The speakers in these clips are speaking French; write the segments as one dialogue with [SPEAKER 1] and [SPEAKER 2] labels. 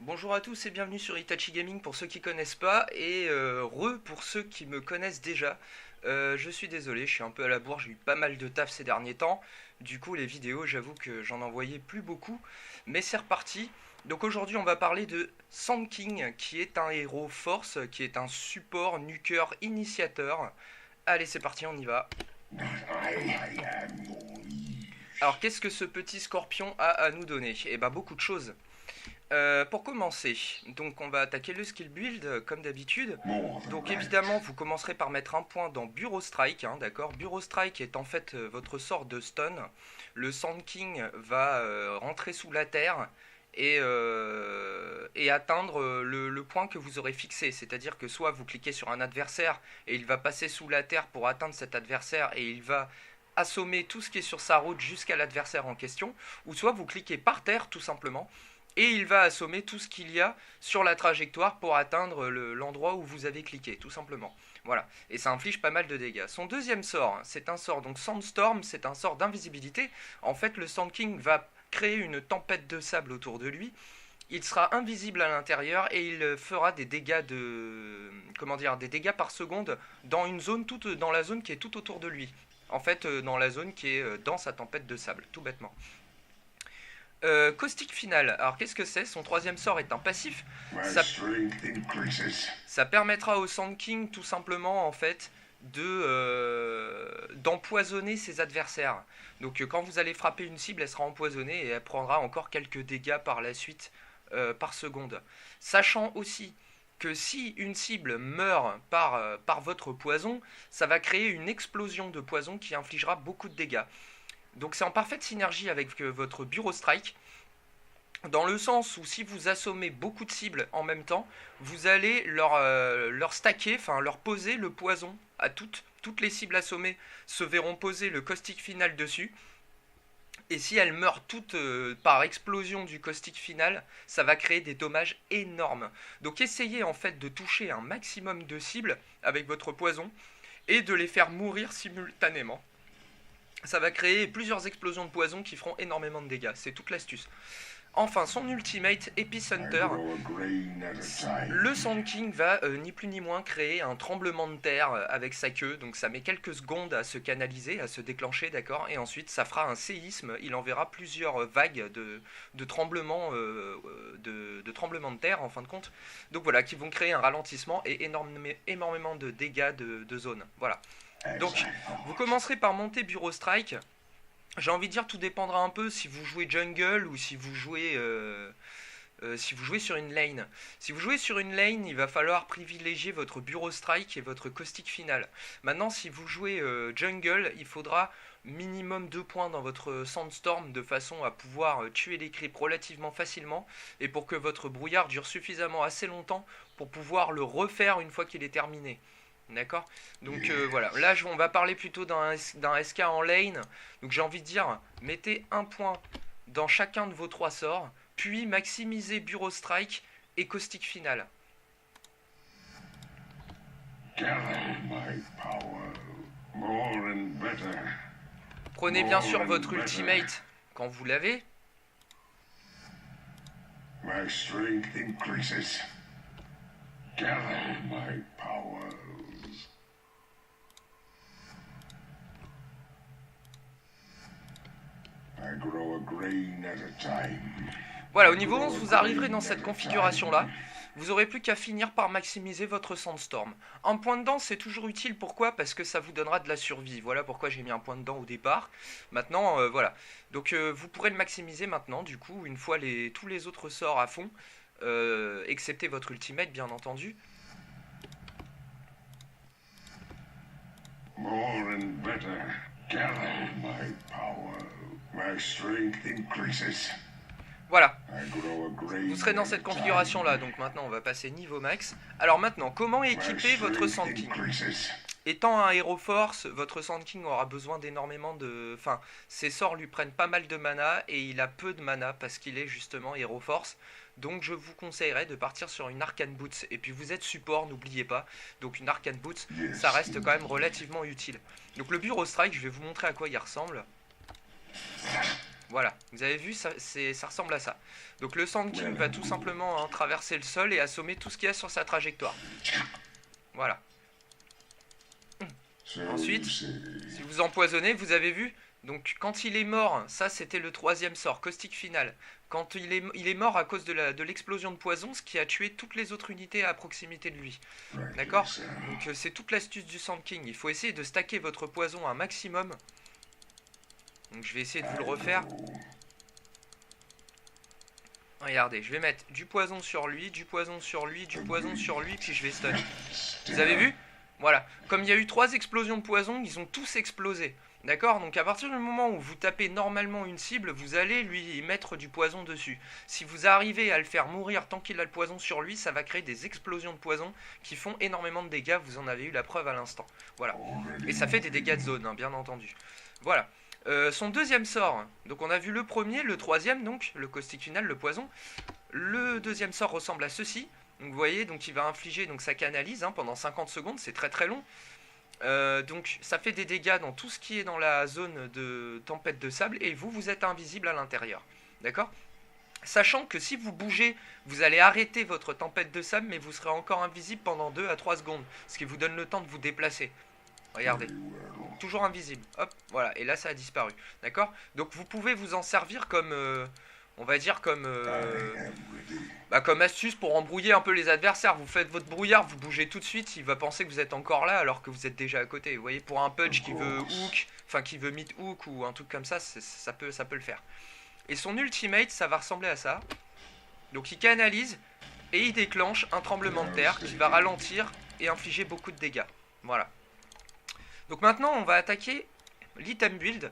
[SPEAKER 1] Bonjour à tous et bienvenue sur Itachi Gaming pour ceux qui connaissent pas et pour ceux qui me connaissent déjà. Je suis désolé, je suis un peu à la bourre, j'ai eu pas mal de taf ces derniers temps. Du coup les vidéos j'avoue que j'en envoyais plus beaucoup, mais c'est reparti. Donc aujourd'hui on va parler de Sand King qui est un héros force, qui est un support nuker initiateur. Allez c'est parti, on y va. Alors qu'est-ce que ce petit scorpion a à nous donner? Eh ben beaucoup de choses. Pour commencer, donc on va attaquer le skill build comme d'habitude. Donc évidemment vous commencerez par mettre un point dans Bureau Strike, hein, d'accord. Bureau Strike est en fait votre sort de stun. Le Sand King va rentrer sous la terre et atteindre le point que vous aurez fixé. C'est-à-dire que soit vous cliquez sur un adversaire et il va passer sous la terre pour atteindre cet adversaire et il va assommer tout ce qui est sur sa route jusqu'à l'adversaire en question, ou soit vous cliquez par terre tout simplement et il va assommer tout ce qu'il y a sur la trajectoire pour atteindre l'endroit où vous avez cliqué, tout simplement. Voilà, et ça inflige pas mal de dégâts. Son deuxième sort, c'est un sort, donc Sandstorm, c'est un sort d'invisibilité. En fait, le Sand King va créer une tempête de sable autour de lui. Il sera invisible à l'intérieur et il fera des dégâts des dégâts par seconde dans dans la zone qui est tout autour de lui. En fait, dans la zone qui est dans sa tempête de sable, tout bêtement. Caustique final. Alors qu'est-ce que c'est? Son troisième sort est un passif. Ça, ça permettra au Sand King tout simplement en fait d'empoisonner ses adversaires. Donc quand vous allez frapper une cible, elle sera empoisonnée et elle prendra encore quelques dégâts par la suite par seconde. Sachant aussi que si une cible meurt par votre poison, ça va créer une explosion de poison qui infligera beaucoup de dégâts. Donc c'est en parfaite synergie avec votre Bureau Strike, dans le sens où si vous assommez beaucoup de cibles en même temps, vous allez leur stacker, enfin leur poser le poison à toutes les cibles assommées se verront poser le caustique final dessus. Et si elles meurent toutes par explosion du caustique final, ça va créer des dommages énormes. Donc essayez en fait de toucher un maximum de cibles avec votre poison et de les faire mourir simultanément. Ça va créer plusieurs explosions de poison qui feront énormément de dégâts, c'est toute l'astuce. Enfin, son ultimate Epicenter, le Sand King va ni plus ni moins créer un tremblement de terre avec sa queue, donc ça met quelques secondes à se canaliser, à se déclencher, d'accord, et ensuite ça fera un séisme, il enverra plusieurs vagues de tremblements de terre en fin de compte, donc voilà, qui vont créer un ralentissement et énormément de dégâts de zone, voilà. Donc, vous commencerez par monter Bureau Strike. J'ai envie de dire, tout dépendra un peu si vous jouez jungle ou si vous jouez sur une lane. Si vous jouez sur une lane, il va falloir privilégier votre Bureau Strike et votre caustique final. Maintenant, si vous jouez jungle, il faudra minimum 2 points dans votre Sandstorm de façon à pouvoir tuer les creeps relativement facilement et pour que votre brouillard dure suffisamment assez longtemps pour pouvoir le refaire une fois qu'il est terminé. D'accord. Donc voilà, là on va parler plutôt d'un SK en lane. Donc j'ai envie de dire, mettez un point dans chacun de vos 3 sorts, puis maximisez Bureau Strike et caustique final. Prenez bien sûr votre ultimate quand vous l'avez. My strength increases. Gather my powers. Voilà, au niveau 11, vous arriverez dans cette configuration-là. Vous aurez plus qu'à finir par maximiser votre Sandstorm. Un point de dent, c'est toujours utile. Pourquoi? Parce que ça vous donnera de la survie. Voilà pourquoi j'ai mis un point de dent au départ. Maintenant, voilà. Donc, vous pourrez le maximiser maintenant, du coup, une fois tous les autres sorts à fond. Excepté votre ultimate, bien entendu. More and better. Gather my power. My strength increases. Voilà, vous serez dans cette configuration là, donc maintenant on va passer niveau max. Alors maintenant, comment équiper votre Sand King? Étant un héros force, votre Sand King aura besoin d'énormément de... Enfin, ses sorts lui prennent pas mal de mana et il a peu de mana parce qu'il est justement héros force. Donc je vous conseillerais de partir sur une Arcane Boots. Et puis vous êtes support, n'oubliez pas. Donc une Arcane Boots, ça reste quand même relativement utile. Donc le Bureau Strike, je vais vous montrer à quoi il ressemble. Voilà, vous avez vu, ça ressemble à ça. Donc le Sand King va tout simplement traverser le sol et assommer tout ce qu'il y a sur sa trajectoire. Voilà. Ensuite, si vous empoisonnez, vous avez vu, donc quand il est mort, ça c'était le 3e sort, caustique final. Quand il est mort à cause de l'explosion de poison, ce qui a tué toutes les autres unités à proximité de lui. D'accord? Donc c'est toute l'astuce du Sand King. Il faut essayer de stacker votre poison un maximum. Donc je vais essayer de vous le refaire. Regardez, je vais mettre du poison sur lui, du poison sur lui, du poison sur lui, puis je vais stun. Vous avez vu? Voilà. Comme il y a eu 3 explosions de poison, ils ont tous explosé. D'accord? Donc à partir du moment où vous tapez normalement une cible, vous allez lui mettre du poison dessus. Si vous arrivez à le faire mourir tant qu'il a le poison sur lui, ça va créer des explosions de poison qui font énormément de dégâts. Vous en avez eu la preuve à l'instant. Voilà. Et ça fait des dégâts de zone, hein, bien entendu. Voilà. Son 2e sort, donc on a vu le premier, le 3e, donc le caustique final, le poison. Le 2e sort ressemble à ceci. Donc vous voyez, donc il va infliger donc sa canalise pendant 50 secondes, c'est très très long. Donc ça fait des dégâts dans tout ce qui est dans la zone de tempête de sable et vous êtes invisible à l'intérieur. D'accord? Sachant que si vous bougez, vous allez arrêter votre tempête de sable, mais vous serez encore invisible pendant 2 à 3 secondes, ce qui vous donne le temps de vous déplacer. Regardez, toujours invisible, hop, voilà, et là ça a disparu, d'accord? Donc vous pouvez vous en servir comme, on va dire comme astuce pour embrouiller un peu les adversaires. Vous faites votre brouillard, vous bougez tout de suite, il va penser que vous êtes encore là alors que vous êtes déjà à côté. Vous voyez, pour un punch qui veut hook, enfin qui veut mid hook ou un truc comme ça, ça peut le faire. Et son ultimate, ça va ressembler à ça. Donc il canalise et il déclenche un tremblement de terre qui va ralentir et infliger beaucoup de dégâts. Voilà. Donc maintenant on va attaquer l'item build.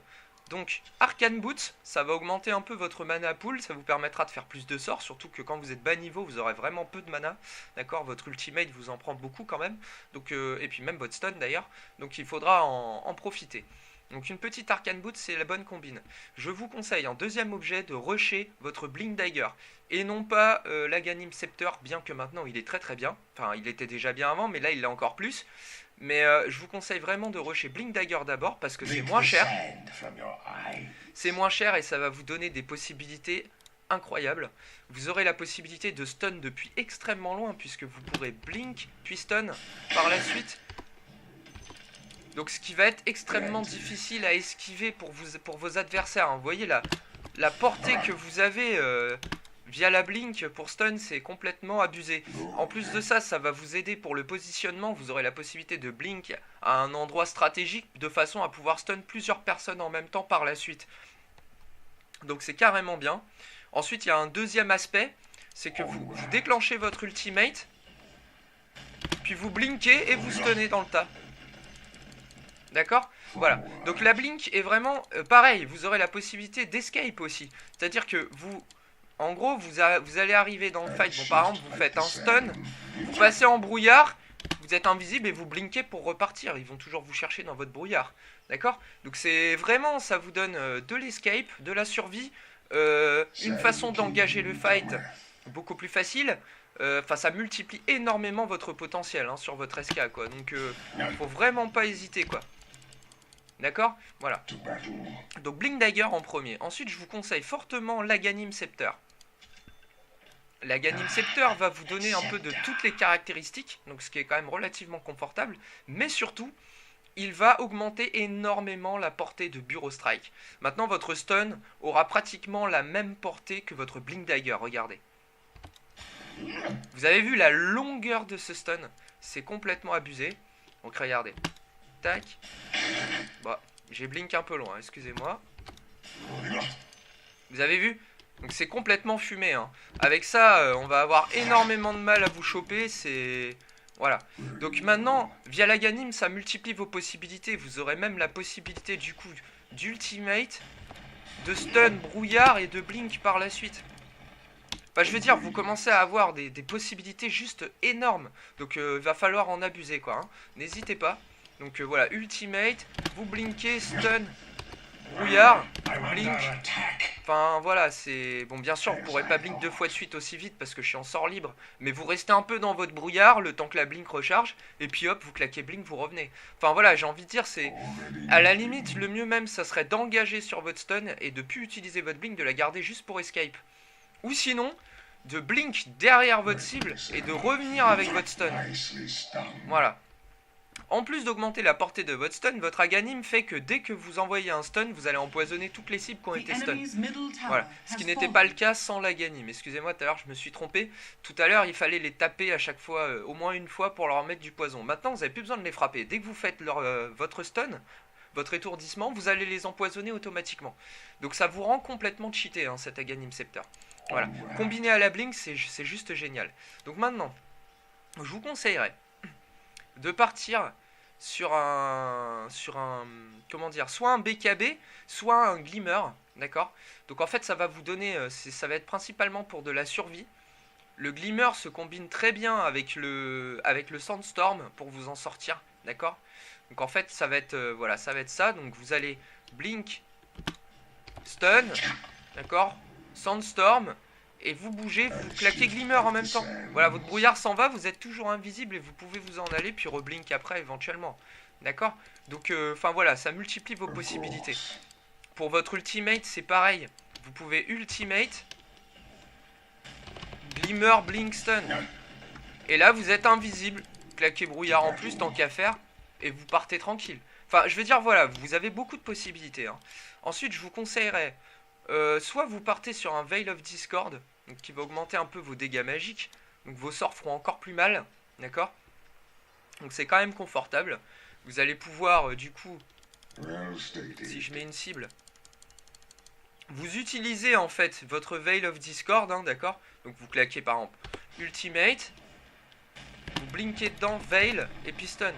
[SPEAKER 1] Donc Arcane Boots, ça va augmenter un peu votre mana pool, ça vous permettra de faire plus de sorts, surtout que quand vous êtes bas niveau, vous aurez vraiment peu de mana, d'accord? Votre ultimate vous en prend beaucoup quand même, donc, et puis même votre stun d'ailleurs, donc il faudra en profiter. Donc une petite Arcane Boots, c'est la bonne combine. Je vous conseille en 2e objet de rusher votre Blink Dagger, et non pas l'Aghanim Scepter, bien que maintenant il est très très bien, enfin il était déjà bien avant, mais là il l'est encore plus. Mais je vous conseille vraiment de rusher Blink Dagger d'abord parce que c'est moins cher. C'est moins cher et ça va vous donner des possibilités incroyables. Vous aurez la possibilité de stun depuis extrêmement loin puisque vous pourrez blink puis stun par la suite. Donc ce qui va être extrêmement difficile à esquiver pour vos adversaires. Vous voyez la portée que vous avez via la blink pour stun, c'est complètement abusé. En plus de ça, ça va vous aider pour le positionnement. Vous aurez la possibilité de blink à un endroit stratégique de façon à pouvoir stun plusieurs personnes en même temps par la suite. Donc c'est carrément bien. Ensuite, il y a un 2e aspect, c'est que vous déclenchez votre ultimate, puis vous blinkez et vous stunnez dans le tas. D'accord? Voilà. Donc la blink est vraiment pareil. Vous aurez la possibilité d'escape aussi. C'est-à-dire que en gros, vous allez arriver dans le fight, bon par exemple, vous faites un stun, vous passez en brouillard, vous êtes invisible et vous blinkez pour repartir. Ils vont toujours vous chercher dans votre brouillard, d'accord? Donc c'est vraiment, ça vous donne de l'escape, de la survie, une façon d'engager le fight beaucoup plus facile. Enfin, ça multiplie énormément votre potentiel sur votre SK, quoi. Donc, faut vraiment pas hésiter, quoi. D'accord? Voilà. Donc Blink Dagger en premier. Ensuite, je vous conseille fortement l'Aghanim Scepter. L'Aghanim Scepter va vous donner un peu de toutes les caractéristiques, donc ce qui est quand même relativement confortable, mais surtout, il va augmenter énormément la portée de Burrow Strike. Maintenant, votre stun aura pratiquement la même portée que votre Blink Dagger, regardez. Vous avez vu la longueur de ce stun? C'est complètement abusé. Donc regardez. Tac. Bon, j'ai blink un peu loin, excusez-moi. Vous avez vu? Donc c'est complètement fumé. Avec ça, on va avoir énormément de mal à vous choper. C'est... Voilà. Donc maintenant, via l'Aghanim, ça multiplie vos possibilités. Vous aurez même la possibilité du coup d'ultimate, de stun, brouillard et de blink par la suite. Enfin, je veux dire, vous commencez à avoir des possibilités juste énormes. Donc il va falloir en abuser, quoi. N'hésitez pas. Donc voilà, ultimate, vous blinkez, stun, brouillard, blink. Enfin voilà, c'est... Bon, bien sûr, vous pourrez pas blink 2 fois de suite aussi vite parce que je suis en sort libre. Mais vous restez un peu dans votre brouillard le temps que la blink recharge. Et puis hop, vous claquez blink, vous revenez. Enfin voilà, j'ai envie de dire, c'est... À la limite, le mieux même, ça serait d'engager sur votre stun et de plus utiliser votre blink, de la garder juste pour escape. Ou sinon, de blink derrière votre cible et de revenir avec votre stun. Voilà. En plus d'augmenter la portée de votre stun, votre Aghanim fait que dès que vous envoyez un stun, vous allez empoisonner toutes les cibles qui ont été stun. Voilà, ce qui n'était pas le cas sans l'Aghanim. Excusez-moi, tout à l'heure je me suis trompé. Tout à l'heure, il fallait les taper à chaque fois, au moins une fois pour leur mettre du poison. Maintenant, vous n'avez plus besoin de les frapper. Dès que vous faites votre stun, votre étourdissement, vous allez les empoisonner automatiquement. Donc ça vous rend complètement cheaté, hein, cet Aghanim Scepter. Voilà, combiné à la blink, c'est juste génial. Donc maintenant, je vous conseillerais de partir sur un comment dire, soit un BKB, soit un Glimmer, d'accord. Donc en fait, ça va vous donner, ça va être principalement pour de la survie. Le Glimmer se combine très bien avec le Sandstorm pour vous en sortir, d'accord. Donc en fait, ça va être voilà, ça va être ça. Donc vous allez blink, stun, d'accord, Sandstorm. Et vous bougez, vous claquez Glimmer en même temps. Voilà, votre brouillard s'en va, vous êtes toujours invisible et vous pouvez vous en aller puis reblink après éventuellement. D'accord. Donc, enfin voilà, ça multiplie vos possibilités. Pour votre ultimate, c'est pareil. Vous pouvez ultimate, Glimmer, blink, stun. Et là, vous êtes invisible. Claquez brouillard en plus, tant qu'à faire. Et vous partez tranquille. Enfin, je veux dire, voilà, vous avez beaucoup de possibilités. Hein. Ensuite, je vous conseillerais... soit vous partez sur un Veil of Discord, donc qui va augmenter un peu vos dégâts magiques, donc vos sorts feront encore plus mal, d'accord. Donc c'est quand même confortable. Vous allez pouvoir du coup, si je mets une cible, vous utilisez en fait votre Veil of Discord, hein, d'accord. Donc vous claquez par exemple Ultimate, vous blinkez dedans, Veil et Piston.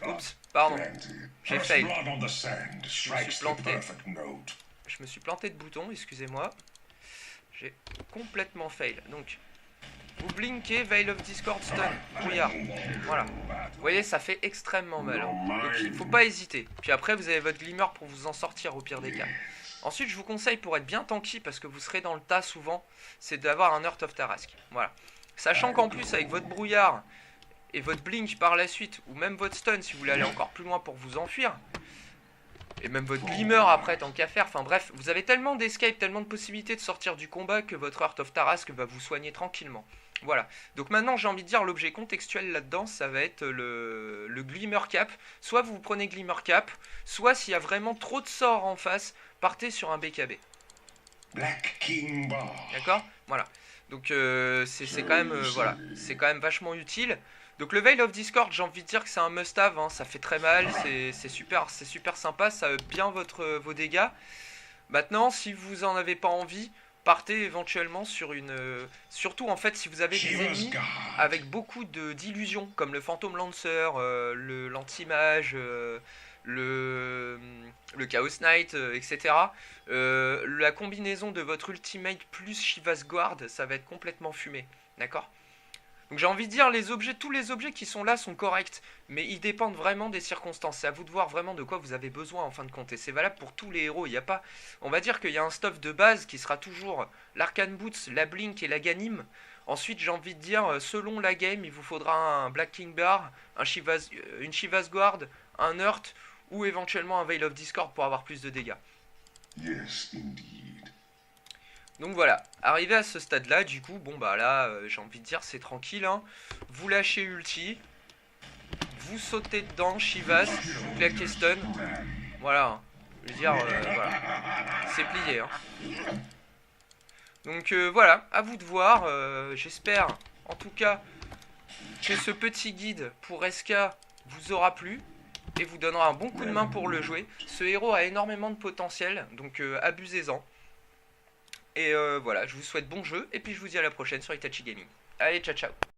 [SPEAKER 1] Oups, pardon, j'ai fail. Je me suis planté de bouton, excusez-moi. J'ai complètement fail. Donc, vous blinkez, Veil of Discord, stun, brouillard. Voilà. Vous voyez, ça fait extrêmement mal. Hein. Donc, il ne faut pas hésiter. Puis après, vous avez votre Glimmer pour vous en sortir au pire des cas. Ensuite, je vous conseille, pour être bien tanky, parce que vous serez dans le tas souvent, c'est d'avoir un Heart of Tarrasque. Voilà. Sachant qu'en plus, avec votre brouillard et votre blink par la suite, ou même votre stun, si vous voulez aller encore plus loin pour vous enfuir, et même votre Glimmer après, tant qu'à faire. Enfin bref, vous avez tellement d'escape, tellement de possibilités de sortir du combat que votre Heart of Tarrasque va vous soigner tranquillement. Voilà. Donc maintenant, j'ai envie de dire, l'objet contextuel là-dedans, ça va être le Glimmer Cap. Soit vous prenez Glimmer Cap, soit s'il y a vraiment trop de sorts en face, partez sur un BKB.
[SPEAKER 2] Black King Bar.
[SPEAKER 1] D'accord. Voilà. Donc c'est quand même voilà, c'est quand même vachement utile. Donc le Veil of Discord, j'ai envie de dire que c'est un must-have, hein, ça fait très mal, c'est super sympa, ça up bien vos dégâts. Maintenant, si vous en avez pas envie, partez éventuellement sur une... surtout en fait si vous avez des ennemis avec beaucoup d'illusions, comme le Phantom Lancer, l'Anti-Mage, le Chaos Knight, etc. La combinaison de votre Ultimate plus Shiva's Guard, ça va être complètement fumé, d'accord. Donc j'ai envie de dire, tous les objets qui sont là sont corrects, mais ils dépendent vraiment des circonstances. C'est à vous de voir vraiment de quoi vous avez besoin en fin de compte. Et c'est valable pour tous les héros. Il y a pas, on va dire qu'il y a un stuff de base qui sera toujours l'Arcane Boots, la Blink et la Ghanim. Ensuite, j'ai envie de dire, selon la game, il vous faudra un Black King Bar, une Shiva's Guard, un Hurt ou éventuellement un Veil of Discord pour avoir plus de dégâts.
[SPEAKER 2] Yes, indeed.
[SPEAKER 1] Donc voilà, arrivé à ce stade-là, du coup, bon bah là, j'ai envie de dire, c'est tranquille, hein. Vous lâchez ulti, vous sautez dedans, Shivas, vous claquez stun, voilà, hein. Je veux dire, voilà, c'est plié, hein. Donc voilà, à vous de voir, j'espère, en tout cas, que ce petit guide pour SK vous aura plu et vous donnera un bon coup de main pour le jouer. Ce héros a énormément de potentiel, donc abusez-en. Et voilà, je vous souhaite bon jeu, et puis je vous dis à la prochaine sur Itachi Gaming. Allez, ciao ciao.